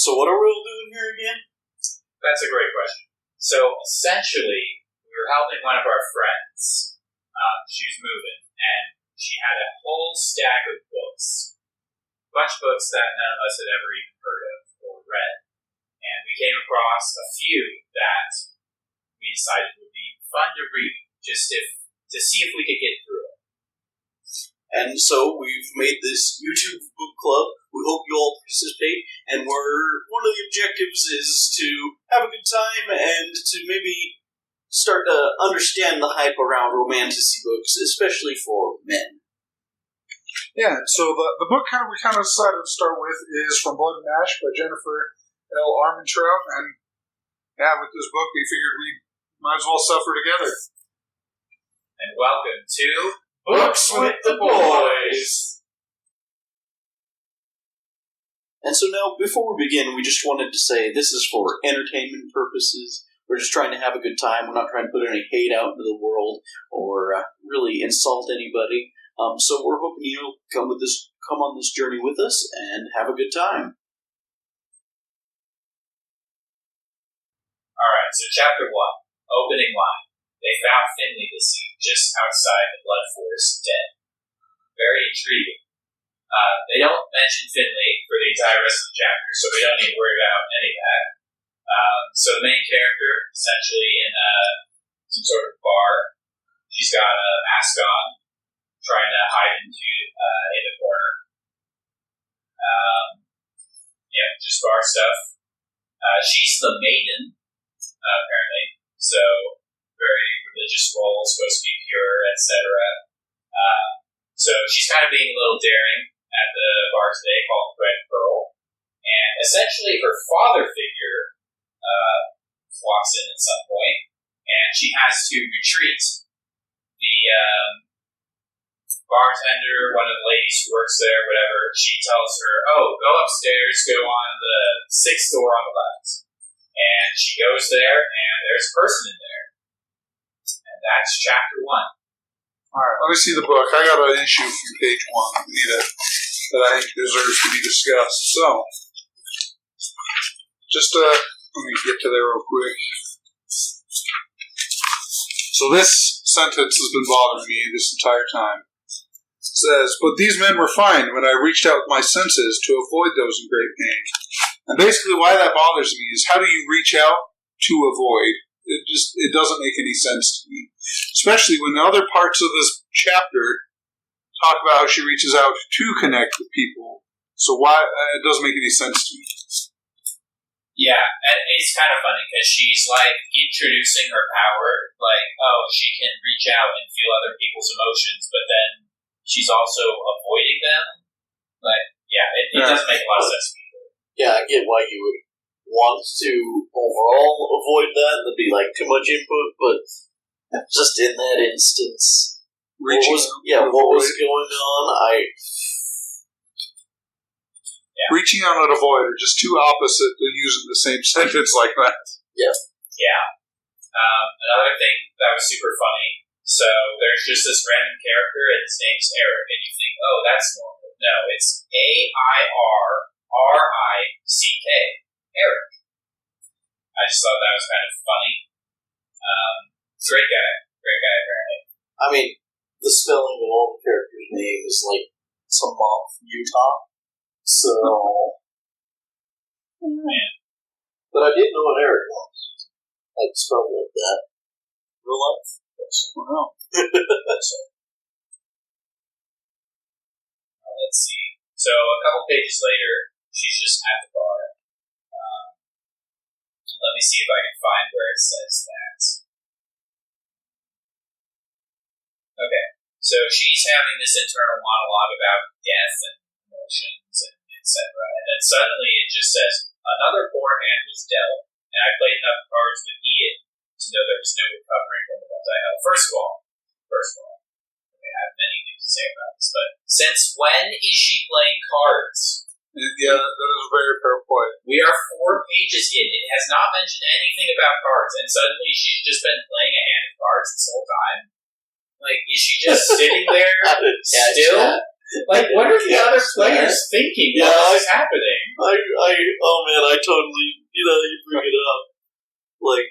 So what are we all doing here again? That's a great question. So essentially, we were helping one of our friends. She was moving, and she had a whole stack of books. A bunch of books that none of us had ever even heard of or read. And we came across a few that we decided would be fun to read, just to see if we could get through it. And so we've made this YouTube book club. We hope you all participate. And one of the objectives is to have a good time and to maybe start to understand the hype around romantasy books, especially for men. Yeah, so the book we kind of decided to start with is From Blood and Ash by Jennifer L. Armentrout. And yeah, with this book, we figured we might as well suffer together. And welcome to Books with the Boys. And so now, before we begin, we just wanted to say this is for entertainment purposes. We're just trying to have a good time. We're not trying to put any hate out into the world or really insult anybody. So we're hoping you'll come on this journey with us and have a good time. Alright, so chapter 1, opening line. They found Finley deceased just outside the Blood Forest, dead. Very intriguing. They don't mention Finley for the entire rest of the chapter, so we don't need to worry about any of that. So the main character, essentially in some sort of bar, she's got a mask on, trying to hide in the corner. Just bar stuff. She's the maiden, apparently, so very religious role, supposed to be pure, etc. So she's kind of being a little daring at the bar today, called the Red Pearl, and essentially her father figure walks in at some point, and she has to retreat. The bartender, one of the ladies who works there, whatever, she tells her, go upstairs, go on the 6th door on the left. And she goes there, and there's a person in there. And that's chapter 1. Alright, let me see the book. I got an issue from page 1 that I think deserves to be discussed. So, just let me get to there real quick. So this sentence has been bothering me this entire time. It says, "But these men were fine when I reached out my senses to avoid those in great pain." And basically why that bothers me is how do you reach out to avoid? It doesn't make any sense to me. Especially when the other parts of this chapter talk about how she reaches out to connect with people. So why it doesn't make any sense to me. Yeah, and it's kind of funny because she's like introducing her power, like, she can reach out and feel other people's emotions, but then she's also avoiding them. Like, it doesn't make a lot of sense to me. Yeah, I get why you would want to overall avoid that. That'd be like too much input, but just in that instance, what was going on? Reaching out and avoid are just two opposite than using the same sentence like that. Yeah. Yeah. Another thing that was super funny, so there's just this random character and his name's Eric, and you think, that's normal. No, it's A-I-R-R-I-C-K. Eric. I just thought that was kind of funny. Great guy, apparently. I mean, the spelling of all the characters' names is like some mom from Utah. So, but I didn't know what Eric was. I'd spell like that. Real life? Wow. Let's see. So, a couple pages later, she's just at the bar. Let me see if I can find where it says that. Okay. So, she's having this internal monologue about death and emotions and etc. And then suddenly it just says, another poor hand was dealt, and I played enough cards with Ian to know there was no recovering from the ones I held. First of all, I have many things to say about this, but since when is she playing cards? Yeah, that is a very fair point. We are 4 pages in. It has not mentioned anything about cards, and suddenly she's just been playing a hand of cards this whole time? Like, is she just sitting there still? Like, what are the other players thinking while this is happening? I totally, you bring it up. Like,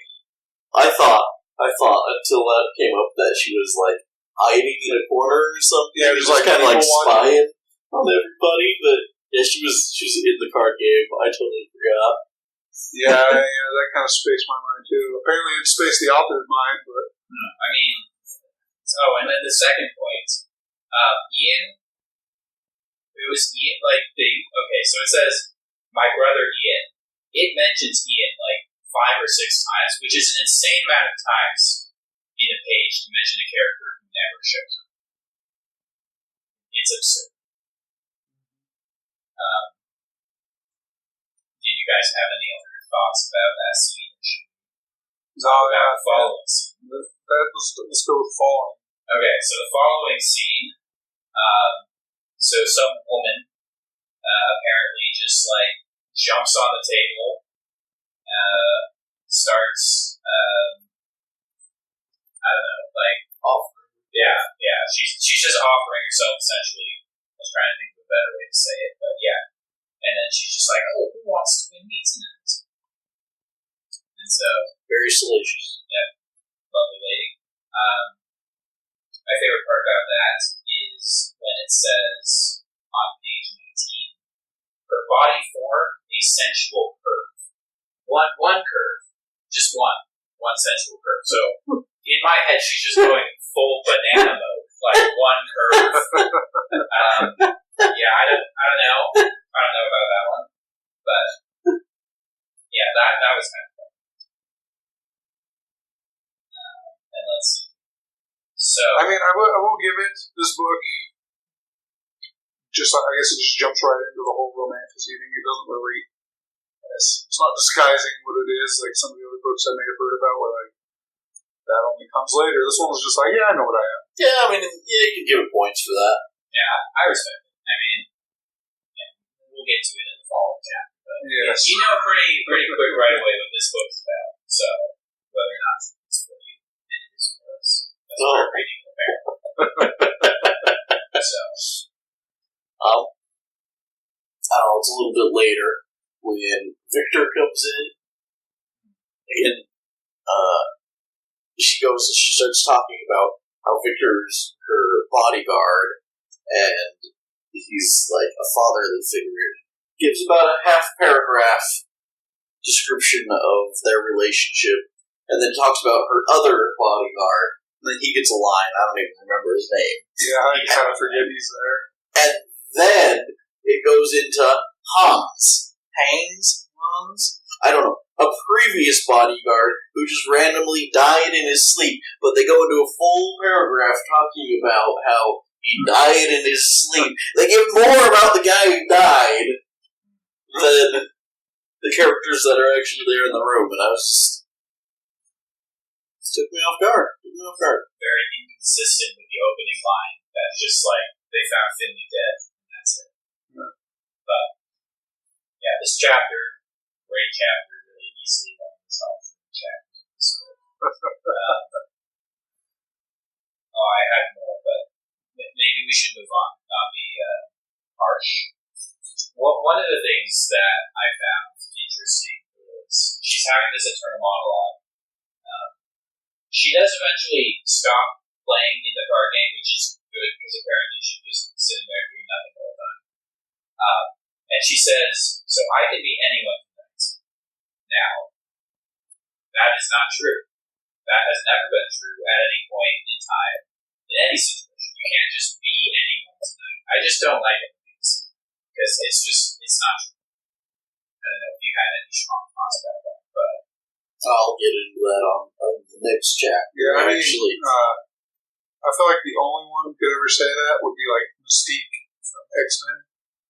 I thought until that came up that she was, like, hiding in a corner or something. Yeah, just like kind of like spying on everybody, but yeah, she was in the card game. I totally forgot. Yeah, that kind of spaced my mind too. Apparently, it spaced the author's mind, but I mean, and then the second point, Ian. It was Ian. So it says my brother Ian. It mentions Ian like 5 or 6 times, which is an insane amount of times in a page to mention a character who never shows up. It's absurd. Do you guys have any other thoughts about that scene? About the following scene. Let's go with following. Okay, so the following scene. So some woman apparently just like jumps on the table, starts I don't know, like offering. Yeah. She's just offering herself essentially. I was trying to think of a better way to say it, but yeah. And then she's just like, "Oh, who wants to win me tonight?" And so very salacious. Yeah, lovely lady. My favorite part about that is when it says on page 19, her body formed a sensual curve. One curve, just one sensual curve. So in my head, she's just going full banana mode, like one curve. Yeah, I don't know. I don't know about that one, but yeah, that was kind of fun. And let's see. So I mean, I will give it this book. I guess it just jumps right into the whole romanticy thing. It doesn't really. It's not disguising what it is like some of the other books I may have heard about, where like that only comes later. This one was just like, yeah, I know what I am. Yeah, I mean, you can give it points for that. Yeah, I respect it. I mean, we'll get to it in the following chapter, but yes. You know pretty quick right away what this book is about. So whether or not it's for you, it is for us. That's why we're reading the bear. So, I don't know. It's a little bit later when Victor comes in, and she starts talking about how Victor's her bodyguard, and he's like a fatherly figure. Gives about a half-paragraph description of their relationship, and then talks about her other bodyguard, and then he gets a line. I don't even remember his name. Yeah, I kind of forget he's there. And then it goes into Hans. I don't know. A previous bodyguard who just randomly died in his sleep, but they go into a full paragraph talking about how he died in his sleep. They give more about the guy who died than the characters that are actually there in the room, and I was just... It took me off guard. Very inconsistent with the opening line. That's just like, they found Finley dead, and that's it. Yeah. But, yeah, this chapter, great chapter, really easily one of the top 3 chapters. I had more, but maybe we should move on, not be harsh. One of the things that I found interesting was she's having this internal monologue. She does eventually stop playing in the card game, which is good because apparently she's just sitting there doing nothing all the time. And she says, "So I can be anyone tonight." Now, that is not true. That has never been true at any point in time, in any situation. You can't just be anyone tonight. I just don't like it because it's not true. I don't know if you had any strong thoughts about that, but I'll get into that on the next chapter. Yeah, I mean, actually. I feel like the only one who could ever say that would be like Mystique from X-Men.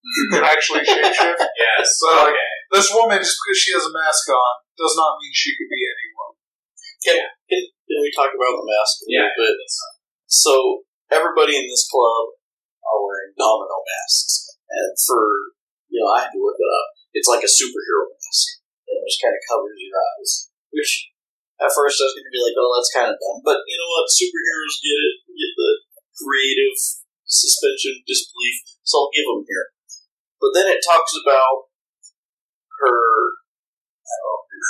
Who can actually shapeshift. Yes. So like, this woman, just because she has a mask on, does not mean she could be anyone. Can we talk about the mask a little bit? So everybody in this club are wearing domino masks, and I had to look it up. It's like a superhero mask, and it just kind of covers your eyes. Which at first I was going to be like, oh, that's kind of dumb, but you know what? Superheroes get it. Get the creative suspension of disbelief, so I'll give them here. But then it talks about her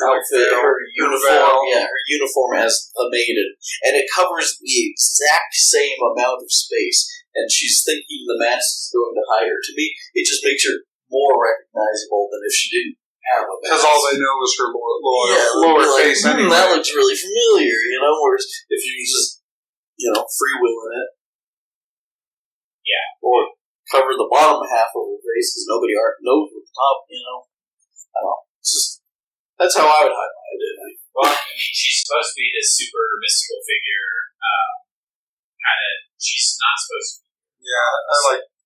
outfit, her uniform, her uniform as the maiden, and it covers the exact same amount of space, and she's thinking the mask is going to hide her. To me, it just makes her more recognizable than if she didn't have a mask. Because all they know is her lower face anyway. That looks really familiar, whereas if you just, freewheeling it. Yeah. Or cover the bottom half of her face because nobody knows what the top, I don't know. It's just, that's how I would hide my identity. Well, she's supposed to be this super mystical figure. She's not supposed to be. Yeah,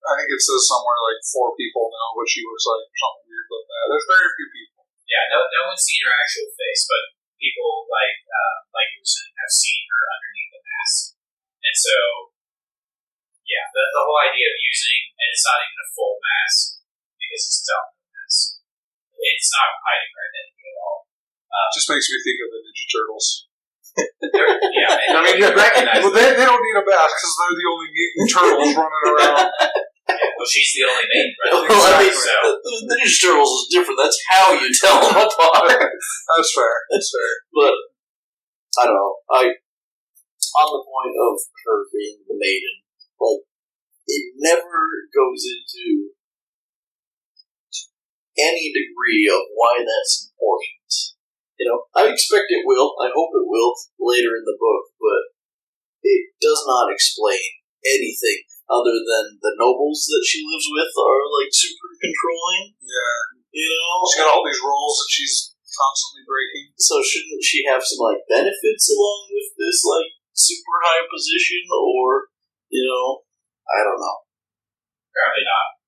I think it says somewhere 4 people know what she looks like or something weird like that. There's very few people. Yeah, no one's seen her actual face, but people like you were saying have seen her underneath the mask, and so the whole idea of using, and it's not even a full mask because it's a dominant mask. It's not hiding her identity at all. Just makes me think of the Ninja Turtles. Recognize they don't need a mask because they're the only mutant turtles running around. Well, she's the only maiden, right? Well, the Ninja Turtles is different. That's how you tell them apart. That's fair. But, I don't know. On the point of her being the maiden, it never goes into any degree of why that's important. I expect it will. I hope it will later in the book, but it does not explain anything other than the nobles that she lives with are super controlling. Yeah. She's got all these rules that she's constantly breaking. So shouldn't she have some benefits along with this super high position, or I don't know. Apparently not.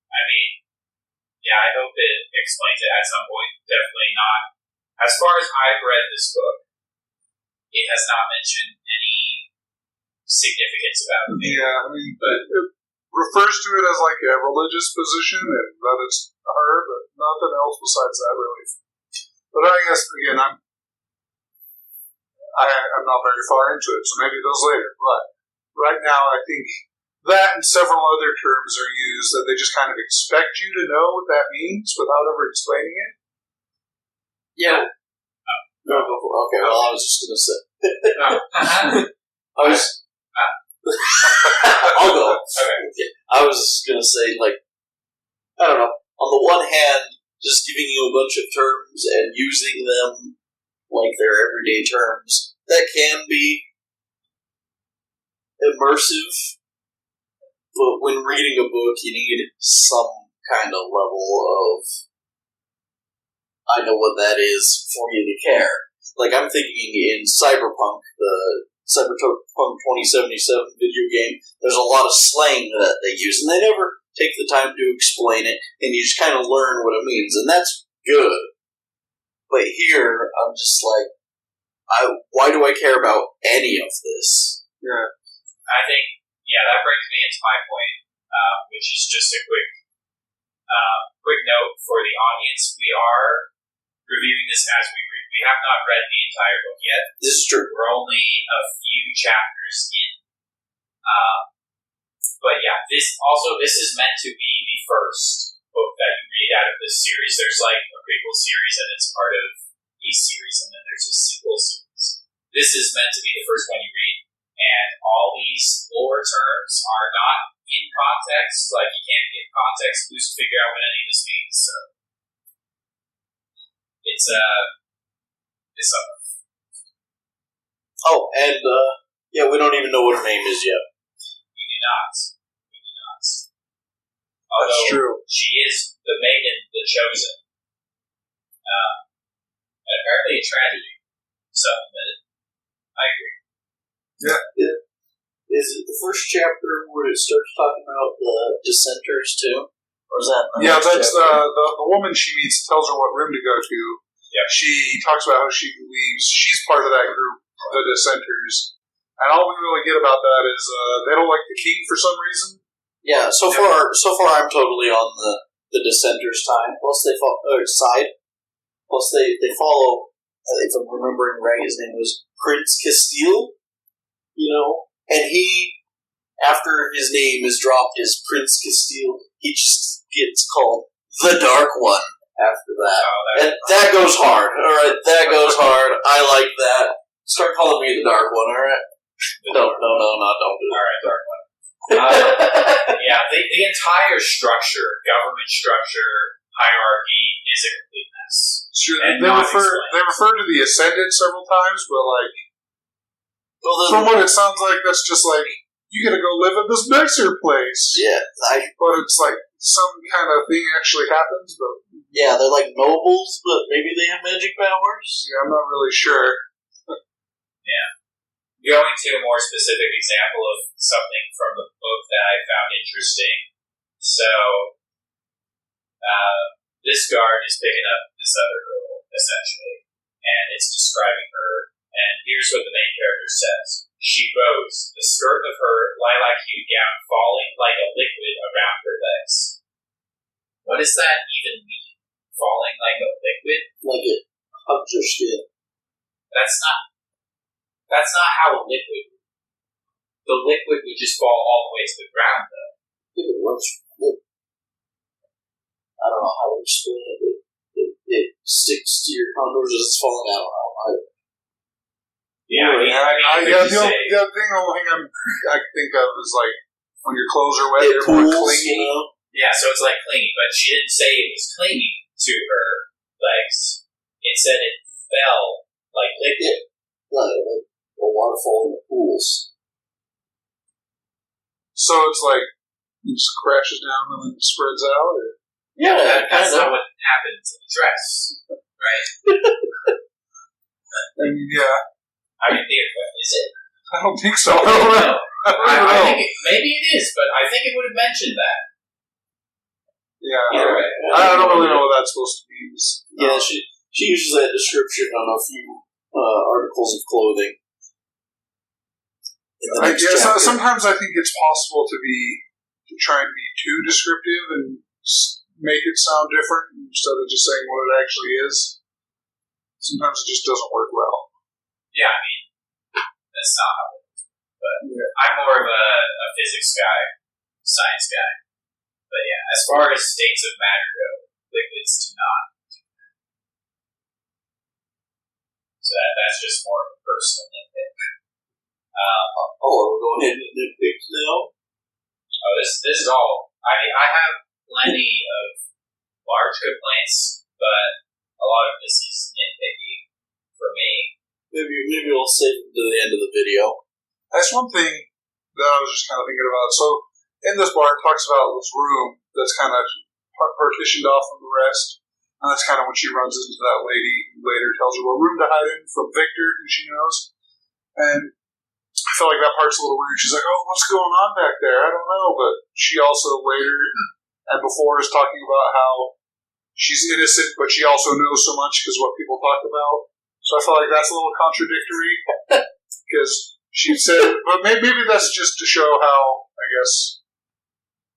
I hope it explains it at some point. Definitely not. As far as I've read this book, it has not mentioned any significance about it. Yeah, but it refers to it as a religious position, and that it's her, but nothing else besides that, really. But I guess, again, I'm not very far into it, so maybe it does later. But right now, I think that and several other terms are used that they just kind of expect you to know what that means without ever explaining it. Yeah. Okay, well, I was just going to say. I'll go. Okay. I was going to say, I don't know. On the one hand, just giving you a bunch of terms and using them like they're everyday terms, that can be immersive. But when reading a book, you need some kind of level of I know what that is for you to care. I'm thinking in Cyberpunk, the Cyberpunk 2077 video game, there's a lot of slang that they use, and they never take the time to explain it, and you just kind of learn what it means, and that's good. But here, I'm just why do I care about any of this? Yeah. I think, that brings me into my point, which is just a quick note for the audience. We are reviewing this as we read. We have not read the entire book yet. This is true. We're only a few chapters in. But this is meant to be the first book that you read out of this series. There's a prequel series, and it's part of a series, and then there's a sequel series. This is meant to be the first one you read, and all these lore terms are not in context. You can't get context clues to figure out what any of this means. So it's something. Oh, and we don't even know what her name is yet. We do not. Although that's true. She is the maiden, the chosen. Apparently a tragedy. So, I agree. Yeah. Is it the first chapter where it starts talking about the dissenters too? Or is that that's the woman she meets tells her what room to go to. Yep. She talks about how she believes she's part of that group, the dissenters. And all we really get about that is they don't like the king for some reason. Yeah, so far I'm totally on the dissenters' side. Plus they follow, if I'm remembering right, his name was Prince Castile, and he after his name is dropped as Prince Castile, he just gets called the Dark One after that. And that goes hard. Alright, that goes hard. I like that. Start calling me the Dark One, alright? No, don't do it. Alright, Dark One. The entire structure, government structure, hierarchy is a complete mess. Sure, they refer to the Ascendant several times, but from what it sounds like, that's just you gotta go live at this nicer place. Yeah, but it's some kind of thing actually happens, but yeah, they're like nobles, but maybe they have magic powers. Yeah, I'm not really sure. Yeah. Going to a more specific example of something from the book that I found interesting. So, this guard is picking up this other girl, essentially, and it's describing her, and here's what the main character says. She rose, the skirt of her lilac-hued gown falling like a liquid around her legs. What does that even mean? Falling like a liquid? Like it hugs your skin. That's not how a liquid would. The liquid would just fall all the way to the ground, though. If it works, I don't know how to explain it. It sticks to your contours as it's falling out. Yeah, the only thing I can think of is when your clothes are wet, they're more clingy. Yeah, so it's like clinging, but she didn't say it was clinging to her legs. It said it fell like liquid. Like a waterfall in the pools. So it's it just crashes down and then spreads out? Or? Yeah, that's not what happens in the dress, right? Yeah. I mean, is it? I don't think so. I don't know. I think maybe it is, but I think it would have mentioned that. Yeah. Either way. I don't really know what that's supposed to mean. Yeah, she uses that description on a few articles of clothing. Sometimes I think it's possible to try and be too descriptive and make it sound different instead of just saying what it actually is. Sometimes it just doesn't work well. Yeah, I mean, that's not how it is. But I'm more of a physics guy, science guy. But yeah, as far as states of matter go, liquids do not. So that's just more of a personal nitpick. We're going into nitpicks now? Oh, this is all. I mean, I have plenty of large complaints, but a lot of this is nitpicky for me. Maybe we'll save it to the end of the video. That's one thing that I was just kind of thinking about. So, in this bar, it talks about this room that's kind of partitioned off from the rest. And that's kind of when she runs into that lady who later tells her what room to hide in from Victor, who she knows. And I feel like that part's a little weird. She's like, oh, what's going on back there? I don't know. But she also later and before is talking about how she's innocent, but she also knows so much because what people talk about. So I feel like that's a little contradictory. Because she said, but maybe that's just to show how, I guess,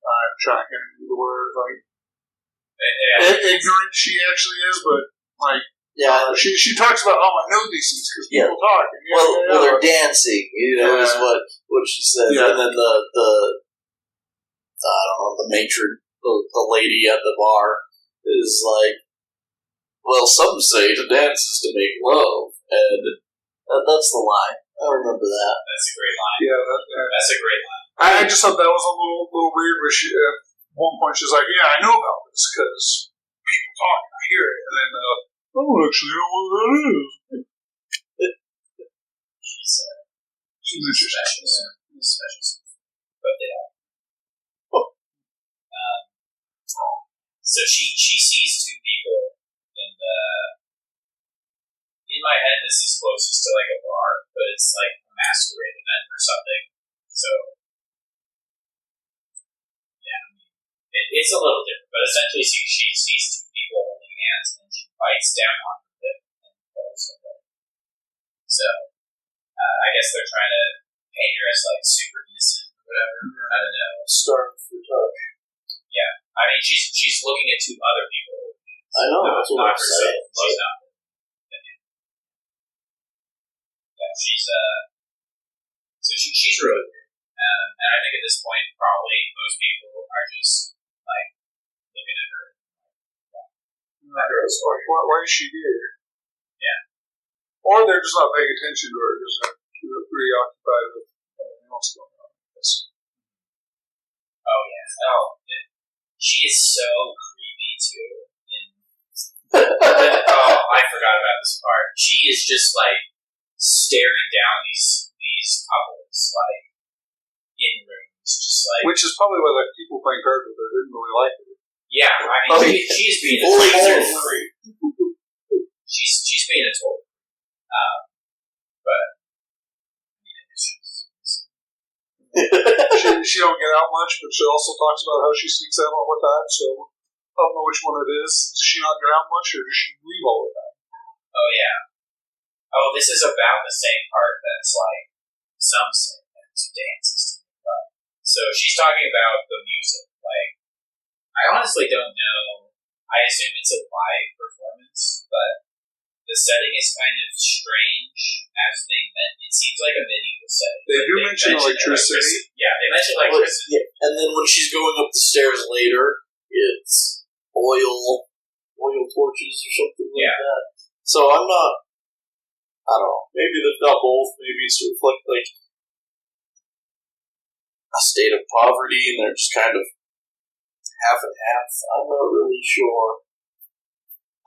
I'm trying to get into the word, ignorant she actually is, but, she talks about, I know these things because people talk. And they're dancing, is what she says. Yeah. And then the I don't know, the matron, the lady at the bar is like, well, some say to dance is to make love. And that's the line. I remember that. That's a great line. Yeah, that's a great line. I just thought that was a little weird. Where she, at one point, she's like, "Yeah, I know about this because people talk, and I hear it." And then, I don't actually know what that is. She's interesting. Special, but they are. So she sees two people in the. In my head, this is closest to like a bar, but it's like a masquerade event or something. So, yeah, it's a little different, but essentially she sees two people holding hands and she bites down on the lip and pulls them in. So, I guess they're trying to paint her as like super innocent or whatever. I don't know. Starved for touch. Yeah, I mean she's looking at two other people. I know. That's what I'm saying. She's really weird. And I think at this point, probably most people are just like looking at her. Why is she here? Yeah. Or they're just not paying attention to her because they're preoccupied with everything else going on. Oh yeah. She is so creepy too. I forgot about this part. She is just like staring down these couples like in rooms, just like. Which is probably why like people playing cards with her didn't really like her. Yeah, I mean, she's being a laser total free. She's being a total. But she don't get out much, but she also talks about how she sneaks out all the time. So I don't know which one it is. Does she not get out much, or does she leave all the time? Oh yeah. Oh, this is about the same part that's like some say that's dances. So she's talking about the music. Like, I honestly don't know. I assume it's a live performance, but the setting is kind of strange as they meant. It seems like a medieval setting. They do mention electricity. Yeah, they mention electricity. Yeah. And then when she's going up the stairs later, it's oil torches or something like that. So I don't know. Maybe they've got both. Maybe it's to reflect like a state of poverty, and they're just kind of half and half. I'm not really sure.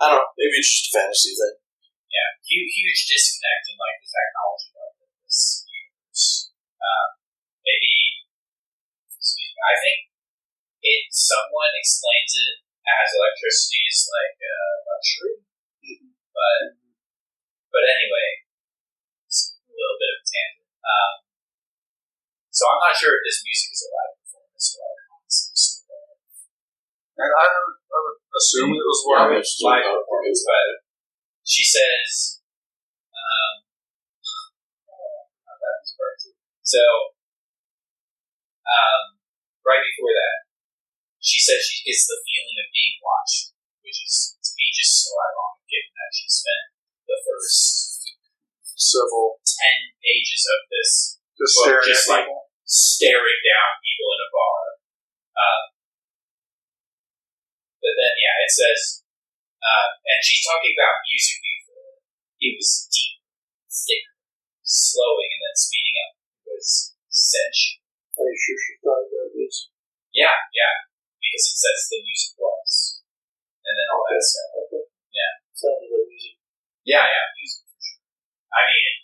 I don't know. Maybe it's just a fantasy thing. Yeah, huge disconnect in like the technology of this universe. Maybe, excuse me, I think it somewhat explains it as electricity is like a luxury, but anyway, it's a little bit of a tangent. So I'm not sure if this music is a live performance or like on some sort of. And I would assume it was live performance, but she says, so, right before that, she says she gets the feeling of being watched, which is, to me, just so ironic, given that she spent the first several 10 pages of this just like staring down people in a bar. But then, yeah, it says, and she's talking about music before. It was deep, thick, slowing, and then speeding up. It was sensual. Are you sure she thought about this? Yeah, because it says the music was. And then all that stuff. Okay. Yeah. Sounded like music. Yeah, music for sure. I mean,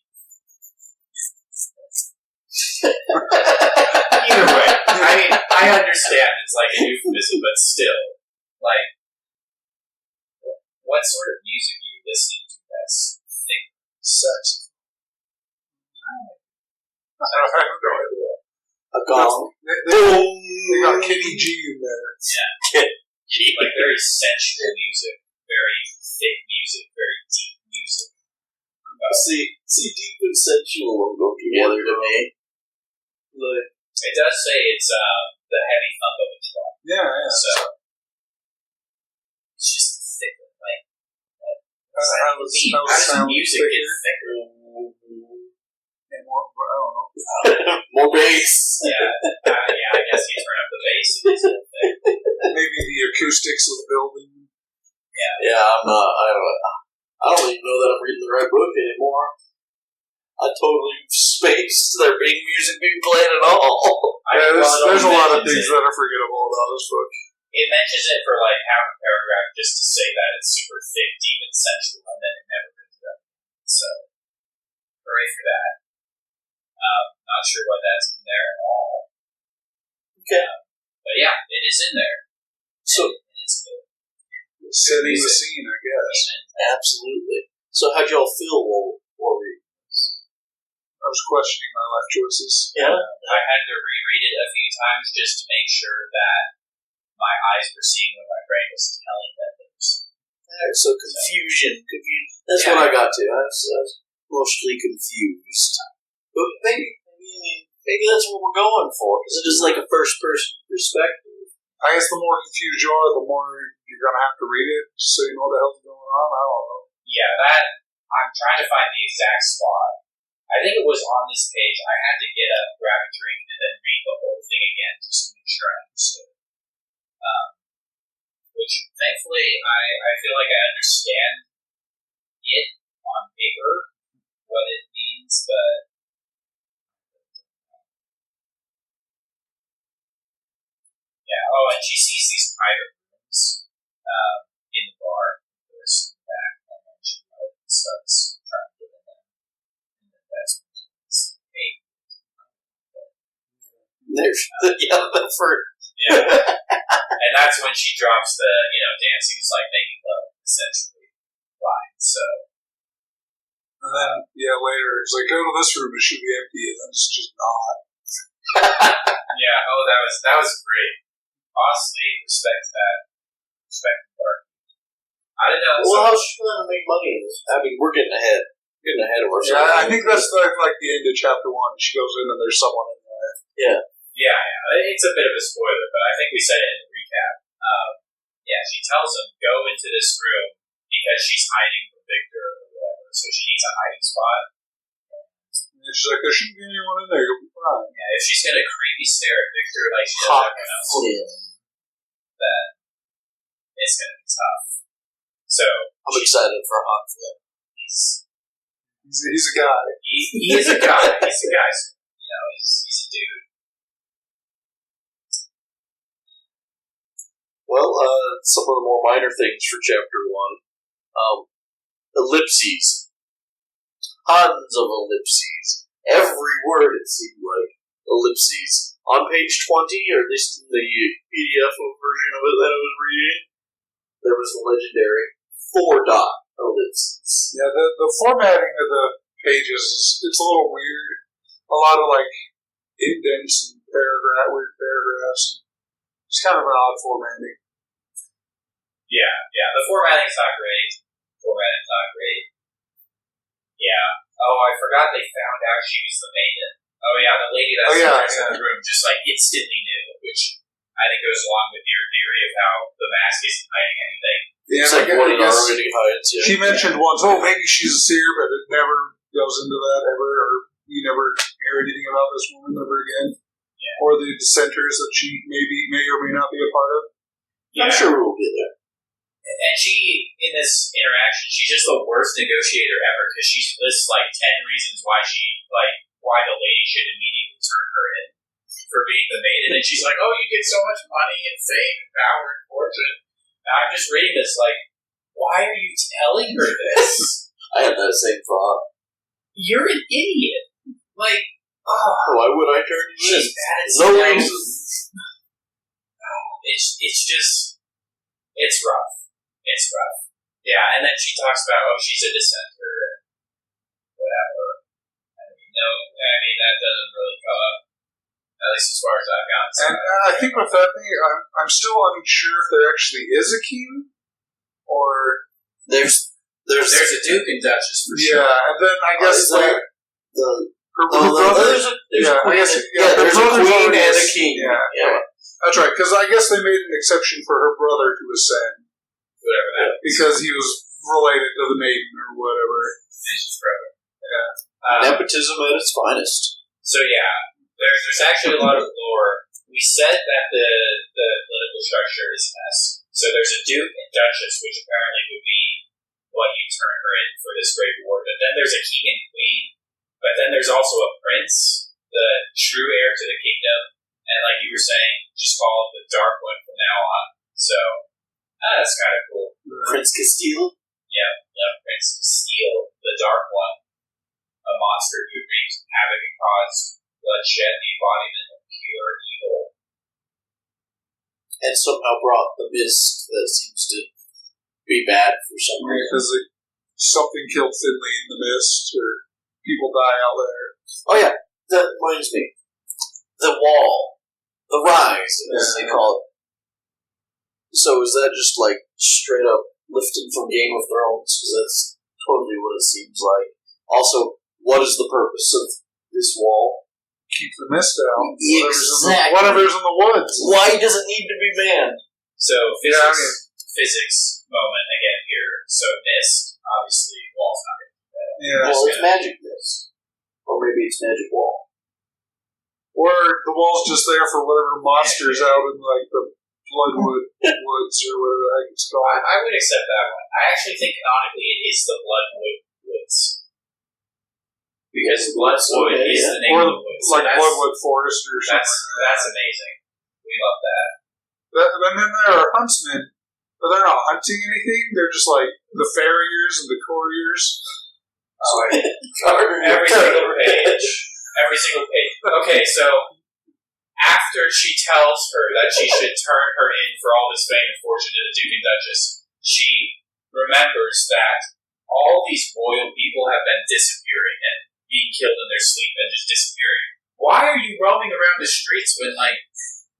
either way. I mean, I understand it's like a euphemism, but still. Like, what sort of music are you listening to that's thick, sex? I have no idea. A gong. They got Kenny G in there. Yeah. Like very sensual music, very thick music, very deep music. See, deep and sensual will go together to me. Like, it does say it's the heavy thump of a drum. Yeah. So it's just thicker, like. How does music get thicker? And more, I don't know. more bass. Yeah, I guess you turn up the bass and it's a thing. Maybe the acoustics of the building. Yeah, I don't even know that I'm reading the right book anymore. I totally spaced there being music being played at all. Yeah, there's a lot of things that are forgettable about this book. It mentions it for like half a paragraph just to say that it's super thick, deep, and sensual, and then it never brings it up. So, hooray for that. Not sure why that's in there at all. Okay. But yeah, it is in there. So, and it's good. Setting the scene, I guess. Absolutely. So how'd y'all feel while reading this? I was questioning my life choices. Yeah. I had to reread it a few times just to make sure that my eyes were seeing what my brain was telling them. So confusion. That's what I got to. I was mostly confused. But maybe that's what we're going for. Because it is like a first-person perspective. I guess the more confused you are, the more you're going to have to read it so you know what the hell's going on. I don't know. Yeah, that I'm trying to find the exact spot. I think it was on this page. I had to get up, grab a drink, and then read the whole thing again just to make sure I understood. Which, thankfully, I feel like I understand it on paper, what it means, but yeah. Oh, and she sees these private rooms in the bar, of course, in the back, and then she starts trying to get in them. And then that's when she's like, There's the first. yeah. And that's when she drops the, dancing is like making love, essentially, line. So. And then, later, it's like, go to this room, it should be empty, and then it's just not. Yeah, that was great. Honestly, respect that. Respect the part. I don't know. Well, how's she going to make money in this? I mean, we're getting ahead. Getting ahead of ourselves. Yeah, I think that's like the end of chapter 1. She goes in and there's someone in there. Yeah. Yeah. It's a bit of a spoiler, but I think we said it in the recap. She tells him, go into this room because she's hiding from Victor or whatever, so she needs a hiding spot. And she's like, there shouldn't be anyone in there, you'll be fine. Yeah, if she's going to creepy stare at Victor like she does everyone else, then it's going to be tough. So, I'm excited for Hot Flip. He's a guy. He is a guy. He's a guy. He's a dude. Well, some of the more minor things for chapter 1. Ellipses. Tons of ellipses. Every word, it seemed like. Ellipses. On page 20, or at least in the PDF version of it that I was reading, there was the legendary 4-dot ellipses. Yeah, the formatting of the pages it's a little weird. A lot of indents and weird paragraphs. It's kind of an odd formatting. Yeah. The formatting's not great. Yeah. Oh, I forgot they found out she was the maiden. Oh yeah, the lady that's in the room just instantly knew, which I think goes along with your theory of how the mask isn't hiding anything. Yeah, it's like what it already hides. Yeah. She mentioned once, maybe she's a seer, but it never goes into that ever, or you never hear anything about this woman ever again. Yeah. Or the dissenters that she may or may not be a part of. Yeah. I'm sure we'll get there. And she, in this interaction, she's just the worst negotiator ever because she lists 10 reasons why the lady should immediately turn her in for being the maiden, and she's like, "Oh, you get so much money and fame and power and fortune." And I'm just reading this why are you telling her this? I had that same thought. You're an idiot. Why would I turn you in? She's bad at no reason. It's rough. It's rough. Yeah, and then she talks about, she's a dissenter and whatever. That doesn't really come up, at least as far as I've gotten. And I think with that thing, I'm still unsure if there actually is a king, or there's a duke and duchess for sure. Yeah, and then I guess her brother. There's a queen and a king. Yeah. That's right, because I guess they made an exception for her brother to ascend. Whatever that is. Because he was related to the maiden or whatever. It's his brother. Yeah. Nepotism at its finest. So yeah, there's actually a lot of lore. We said that the political structure is a mess. So there's a duke and duchess, which apparently would be what you turn her in for this great war. But then there's a king and queen. But then there's also a prince, the true heir to the kingdom. And like you were saying, just call him the Dark One from now on. So that's kind of cool. Prince Castile? Yeah, Prince Castile, the Dark One. A monster who wreaks havoc and caused bloodshed, the embodiment of pure evil. And somehow brought the mist that seems to be bad for some reason. Because something killed Finley in the mist, or people die out there. Oh yeah, that reminds me. The wall. The rise, as they call it. So is that just straight up lifted from Game of Thrones? Because that's totally what it seems like. Also, what is the purpose of this wall? Keep the mist out. Exactly. Whatever's in the woods. Why does it need to be manned? So physics moment again here. So mist, obviously, wall's not going to do that. Yeah. Well, it's magic mist. Fate's magic wall. Or the wall's just there for whatever monsters out in like the Bloodwood woods or whatever the heck it's called. I would accept that one. I actually think canonically it is the Bloodwood woods. Because Bloodwood is the name of the woods. Like Bloodwood Forest or something. That's amazing. We love that. And then there are huntsmen, but they're not hunting anything. They're just like the farriers and the couriers. Every single page. Every single page. Okay, so after she tells her that she should turn her in for all this fame and fortune to the Duke and Duchess, she remembers that all these royal people have been disappearing and being killed in their sleep and just disappearing. Why are you roaming around the streets when, like,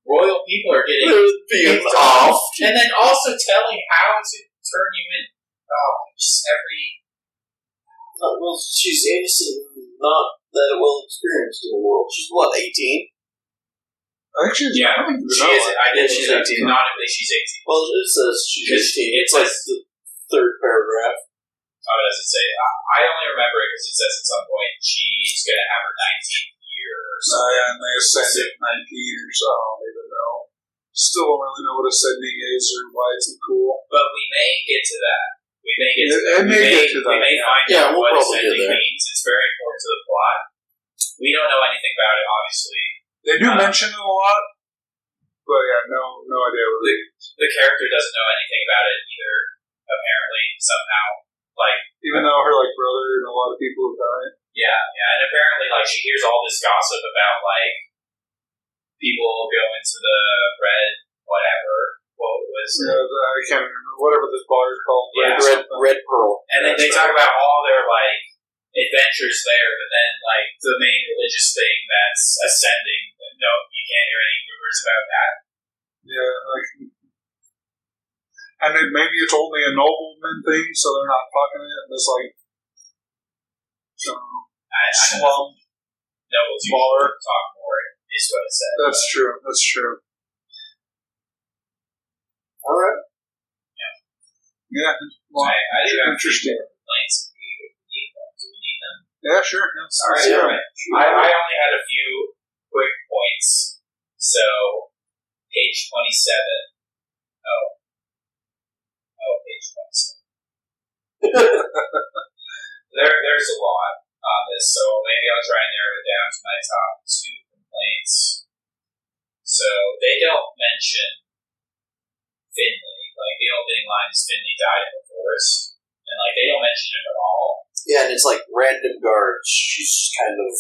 royal people are getting kicked off? And then also telling how to turn you in. Oh, just every... Well, she's innocent, not that well experienced in the world. She's what, 18? I think she's she is. I did. She's 18. Canonically, she's 18. Well, it says she's 18. It's like the third paragraph. Oh, does it say? I only remember it because it says at some point she's going to have her 19th year or something. Oh, yeah, and they ascend at 19 or so. I don't even know. Still don't really know what ascending is or why it's cool. But we may get to that. We may get to that. We may find out what ascending means. It's very important to the plot. We don't know anything about it, obviously. They do mention it a lot, but yeah, no idea what it is. The character doesn't know anything about it either, apparently, somehow. Like, even though her like brother and a lot of people have died. Yeah, and apparently, like, she hears all this gossip about, like, people go into the red, whatever. What was it? I can't remember. Whatever this bar is called. Yeah, Red Pearl. And then they talk about all their, like, adventures there, but then, like, the main religious thing that's ascending, no, you can't hear any rumors about that. Yeah, like, and then maybe it's only a nobleman thing, so they're not fucking it. It's like, slum. Nobles usually talk more, is what it said. That's true. That's true. All right. Yeah. Well, I do have interesting complaints. Do we need them? Yeah, sure. All right. I only had a few quick points. So, page 27. Page 27. There's a lot on this, so maybe I'll try and narrow it down to my top 2 complaints. So, they don't mention Finley. Like, the opening line is Finley died in the forest. And, like, they don't mention him at all. Yeah, and it's like random guards she's just kind of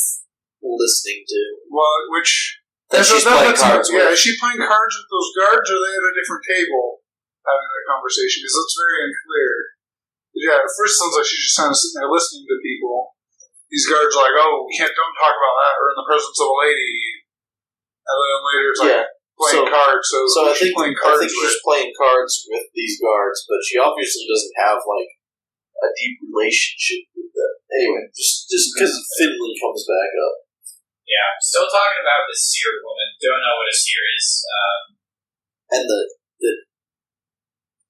listening to. Well, which... That she's playing cards with. Yeah, is she playing cards with those guards, or are they at a different table having that conversation? Because it's very unclear. But yeah, at first it sounds like she's just kind of sitting there listening to people. These guards are like, oh, don't talk about that, or in the presence of a lady. And then later it's like... playing cards, so I think she's playing cards with these guards, but she obviously doesn't have like a deep relationship with them. Anyway, just because Finley comes back up. Yeah, still talking about this seer woman. Don't know what a seer is. And the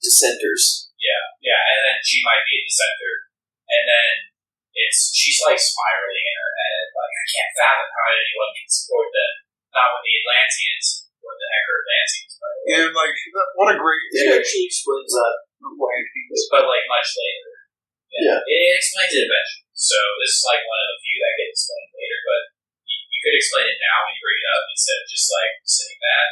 dissenters. Yeah, and then she might be a dissenter. And then she's like spiraling in her head. Like, I can't fathom how anyone can support them. Not with the Atlanteans. What the heck are Atlanteans, by the way? And, like, what a great... It actually explains that. Atlanteans. But, like, much later. Yeah. It explains it eventually. So, this is, like, one of the few that get explained later, but you could explain it now when you bring it up instead of just, like, saying that.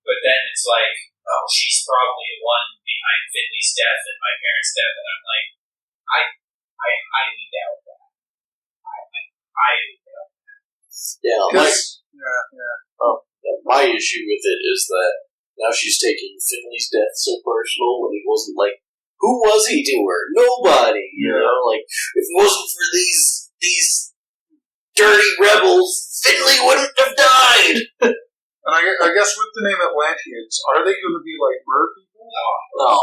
But then it's like, oh, she's probably the one behind Finley's death and my parents' death, and I'm like, I highly doubt that. I highly doubt that. Yeah. My issue with it is that now she's taking Finley's death so personal, and it wasn't like, who was he to her? Nobody. You know, like, if it wasn't for these dirty rebels, Finley wouldn't have died. And I guess with the name Atlanteans, are they going to be like mer people? No.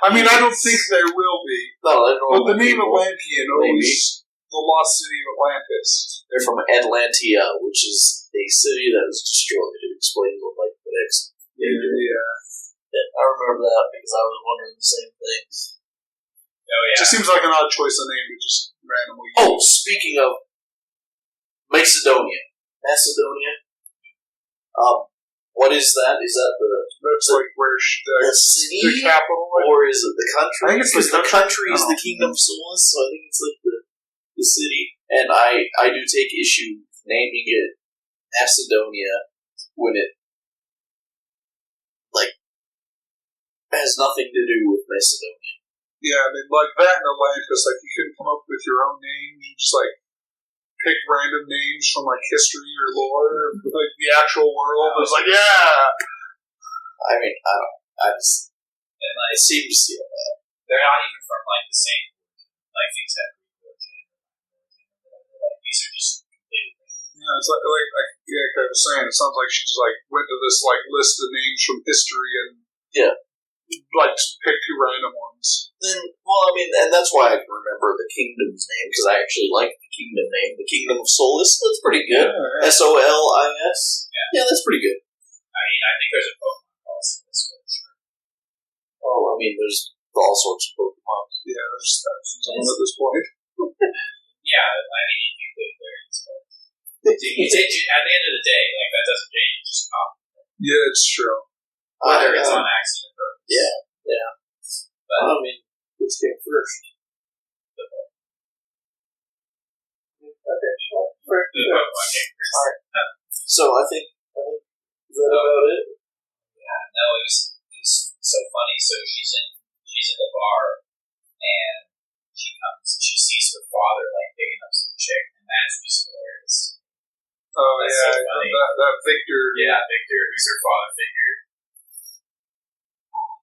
I mean, I don't think there will be. No, they don't. But the name Atlantean owns the lost city of Atlantis. They're from Atlantia, which is a city that was destroyed. It explains what, like, the next... Yeah. I remember that because I was wondering the same thing. Oh, yeah. It just seems like an odd choice of name to just randomly Oh, use. speaking of Macedonia. What is that? Is that That's like where the city? the capital, Or is it the country? I think it's Because the country is Oh. the Kingdom of Solace, so I think it's like the city. And I do take issue with naming it Macedonia when it has nothing to do with Macedonia. Yeah, I mean, like that in Atlantis, like you couldn't come up with your own name. You just like pick random names from like history or lore, or, like the actual world. It's like, yeah. I mean, I don't. I just And like, it seems they're not even from like the same origin. Like things have Greek origin or Latin origin or whatever. Like these are just completely random. Yeah, it's like I was saying, it sounds like she just like went to this like list of names from history and like just picked two random ones. and that's why I can remember the kingdom's name, because I actually like the kingdom name, the Kingdom of Solace. That's pretty good. Yeah. Solis. Yeah, that's pretty good. I mean, I think there's a Pokemon called Solis, but sure. Oh, I mean, there's all sorts of Pokemon. Yeah, there's thousands of them at this point. Yeah, I mean, you could variants, but at the end of the day, like that doesn't change. Just copy. Yeah, it's true. Whether it's on accident or purpose. Yeah. But I mean, which came first? Okay, sure. The Pokemon game first. All right. So I think is that about it? Yeah, no, it was so funny. So she's in the bar, and she sees her father like picking up some chick, and that's just hilarious. Oh That's yeah, so funny. that Victor. Yeah, Victor, who's her father figure.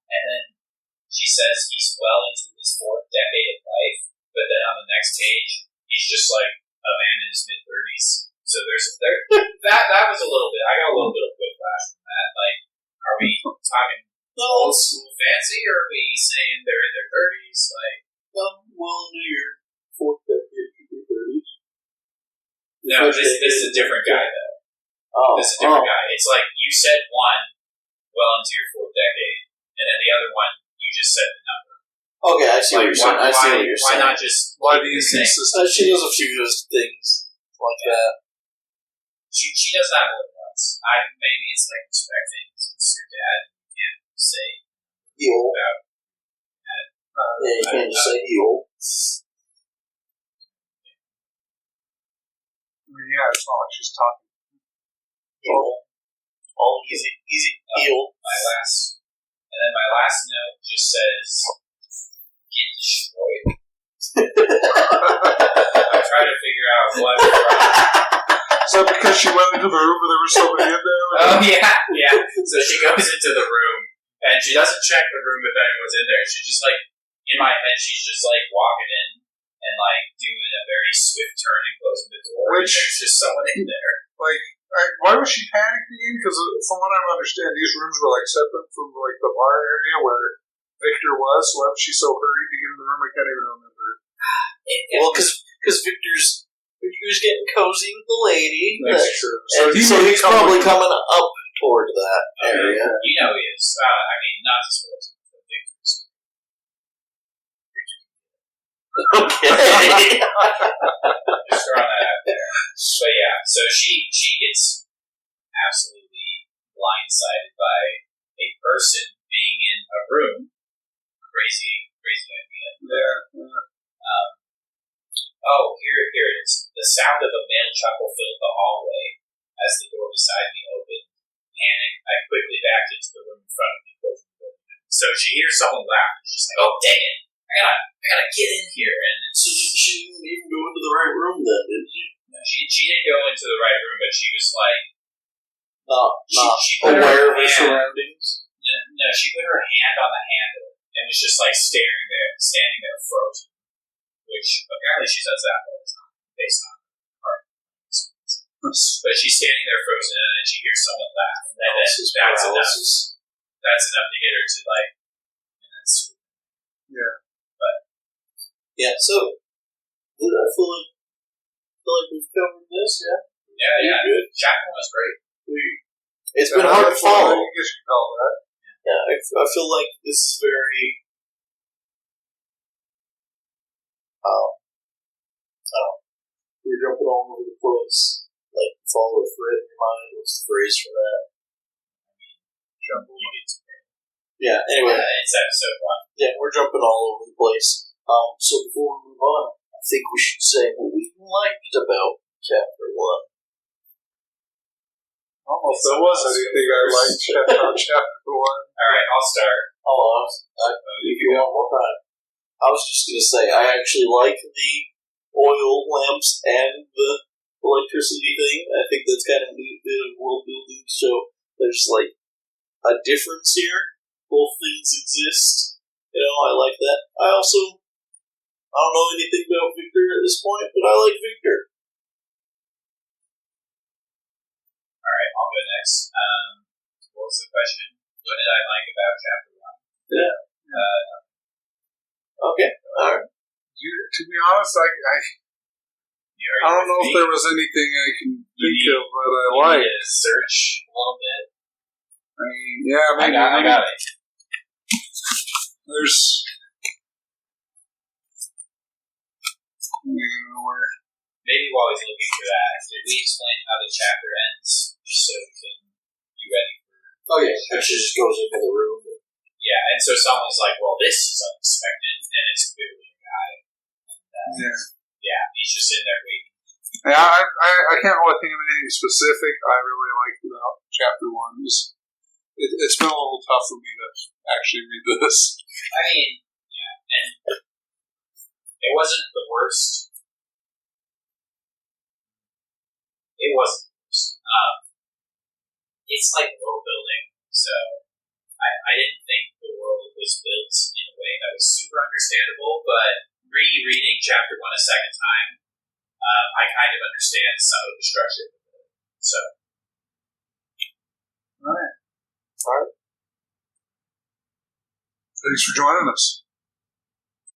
And then she says he's well into his 4th decade of life, but then on the next page, he's just like a man in his mid-30s. So that was a little bit. I got a little bit of whiplash from that. Like, are we talking old school fancy, or are we saying they're in their 30s? Like, well into your 4th decade, could be 30s. no, this is a different guy though. Oh, This is a different guy. It's like you said one well into your 4th decade, and then the other one you just said the number. Okay, I see what you're saying. I see what you're why saying. not just Why keep the the same? inconsistency? She does a few just things like that. She does that more than once. Maybe it's like respecting it's your dad. You can't say Heel. about Yeah, you can't just say heel. I mean, yeah, it's not like she's talking. Heel. All easy heel. And then my last note just says get destroyed. I'm trying to figure out what. Is that because she went into the room and there was somebody in there? Oh yeah. So she goes into the room and she doesn't check the room if anyone's in there. She just like in my head, she's just like walking in and like doing a very swift turn and closing the door. Which- and there's just someone in there. Why was she panicking? Because from what I understand, these rooms were like separate from like the bar area where Victor was. So why was she so hurried to get in the room? I can't even remember. Well, because Victor's getting cozy with the lady. That's true. And so may he's come probably with- coming up toward that area. You know he is. I mean, not to spoil it, but Victor's. Okay. Just throwing that out there. But yeah, so she gets absolutely blindsided by a person being in a room. Crazy idea. Yeah. Here it is. The sound of a male chuckle filled the hallway as the door beside me opened. Panicked, I quickly backed into the room in front of me, closing the door. So she hears someone laugh, and she's like, "Oh dang it! I gotta get in here." And So she didn't even go into the right room then, did she? she didn't go into the right room, but she was like, Not she put her aware of her hand- surroundings. no, she put her hand on the handle and was just like standing there frozen. Which apparently she does that all the time, based on her experience. But she's standing there frozen, and then she hears someone laugh, and then that's enough. That's enough to get her to like, and then swoop. Yeah, so I feel like we've covered this, yeah? Yeah. Good. Chapter 1 was great. It's been hard to follow. I guess you could call that. Yeah, I feel like this is very We're jumping all over the place. Like, follow the thread in your mind. What's the phrase for that? Yeah, anyway. It's episode 1. Yeah, we're jumping all over the place. So before we move on, I think we should say what we liked about Chapter 1. I don't know if there was anything I liked about Chapter 1. Alright, I'll start. If you want more time. I was just going to say, I actually like the oil lamps and the electricity thing. I think that's kind of a neat bit of world building. So there's like a difference here. Both things exist. You know, I like that. I don't know anything about Victor at this point, but I like Victor. Alright, I'll go next. What was the question? What did I like about Chapter 1? Yeah. Okay. Alright. To be honest, I don't know if there was anything I can think of that I like. You need to search a little bit. I mean, yeah, maybe. I got it. There's. Maybe while he's looking for that, did we explain how the chapter ends? Just so we can be ready for. Oh, yeah. She just goes into the room. Yeah, and so someone's like, well, this is unexpected, and it's clearly a guy. And, yeah, he's just in there waiting. Yeah, I can't really think of anything specific I really liked about Chapter 1. It's been a little tough for me to actually read this. I mean, yeah, and it wasn't the worst. It wasn't the worst. It's like world building, so I didn't think the world was built in a way that was super understandable, but rereading Chapter 1 a second time, I kind of understand some of the structure of it. So. Alright. Thanks for joining us.